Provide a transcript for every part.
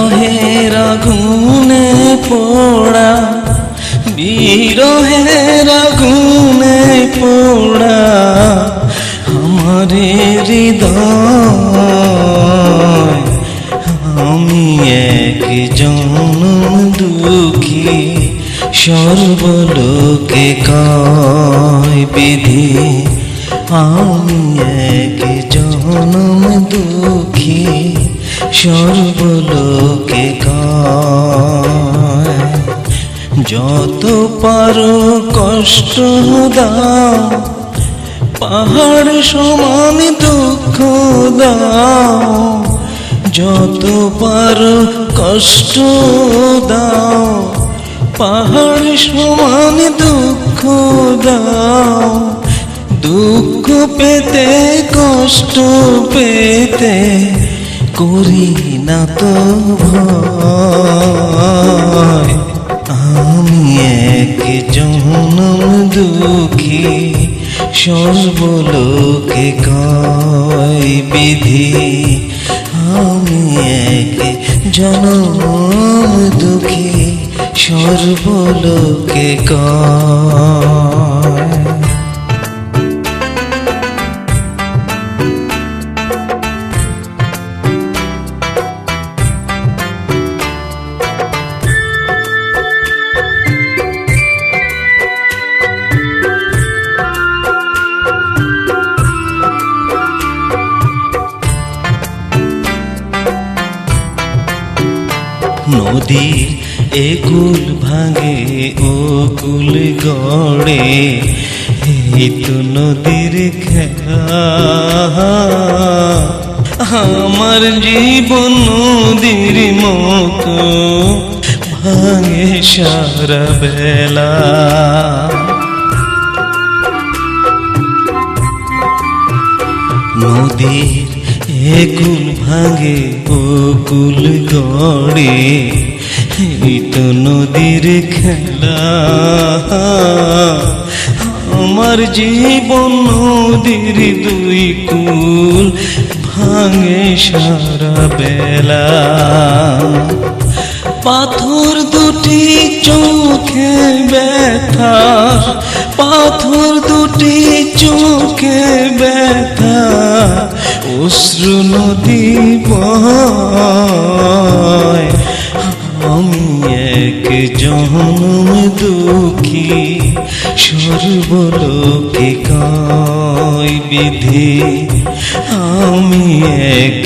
বিরহের আগুনে পোড়া, বিরহের আগুনে পোড়া আমারে হৃদয়। আমি এক জনম দুঃখী, সর্বলোকে কয় বিধি। আমি এক জনম দুঃখী, সর্বলোকে কয়। যত পারো কষ্ট দাও, পাহাড় সমান দুঃখ দাও। যত পারো কষ্ট দাও, পাহাড় সমান দুঃখ দাও। দুঃখ পেতে কষ্ট পেতে করি না তো ভয়। আমি এক জনম দুঃখী, সর্বলোকে কয় বিধি। আমি এক জনম দুঃখী, সর্বলোকে কয়। নদীর একুল ভাঙে ও কুল গড়ে, এই তো নদীর খেলা। আমার জীবন নদীর মতো ভাঙে সারা বেলা। নদীর একুল ভাঙে ও কুল গড়ে, এই তো নদীর খেলা। আমার জীবন নদীর দুই কুল ভাঙে সারা বেলা। পাথর দুটি চোখে ব্যথা, পাথর দুটি চোখে ব্যথা। অশ্রু নদী বয়। আমি এক জনম দুঃখী, সর্বলোকে কয় বিধি। আমি এক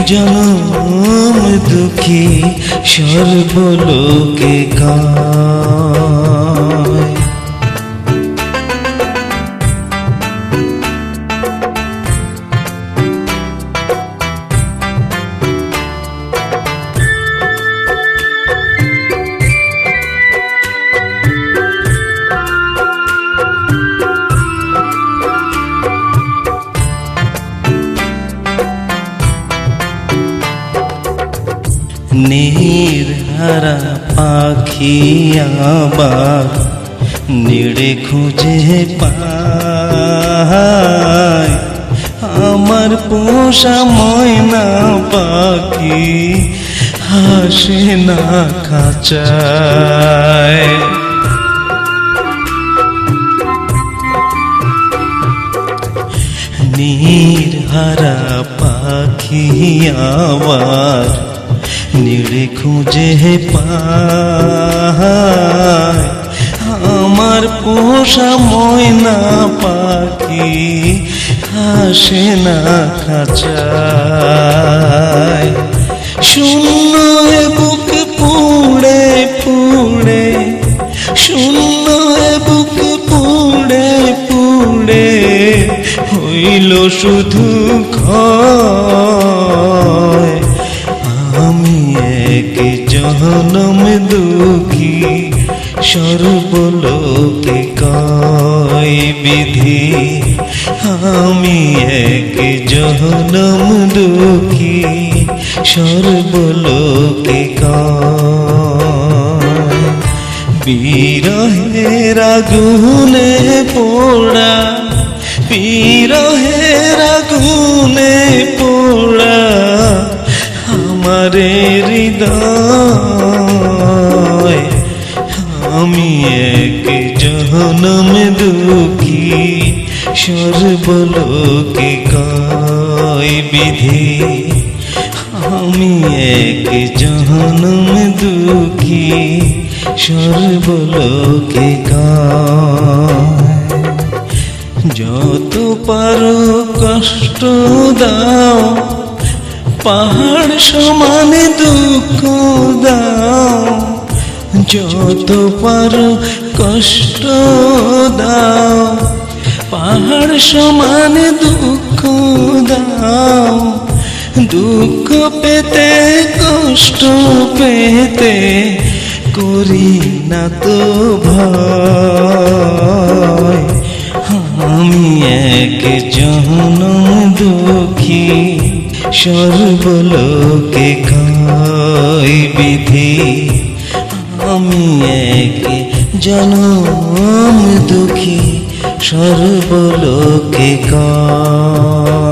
জনম দুঃখী, সর্বলোকে কয়। নির্হারা পাখি আবার নিড়ে খুঁজে পায়। আমার পোষা ময়না পাখি হাসে না খাঁচায়। নির্হারা পাখি আবার নিড়ে খুঁজে পায়। আমার পোষা ময়না পাখি হাসে না খাঁচায়। শূন্য বুক পুড়ে পুড়ে, শূন্য বুক পুড়ে পুড়ে হইল শুধু ক্ষয়। আমি এক জনম দুঃখী, সর্বলোকে কয় বিধি। আমি এক জনম দুঃখী, সর্বলোকে কয়। বিরহের আগুনে পোড়া, বিরহের আগুনে পোড়া আমারে হৃদয়। জনম দুঃখী সর্বলোকে কয় বিধি আমি এক জনম দুঃখী সর্বলোকে কয় যত পারো কষ্ট দাও পাহাড় সমান দুঃখ দাও যত পারো কষ্ট দাও পাহাড় সমান দুঃখ দাও দুঃখ পেতে কষ্ট পেতে করি না তো ভয় আমি এক জনম দুঃখী সর্বলোকে কয় বিধি আমি এক জনম দুঃখী সর্বলোকে কয়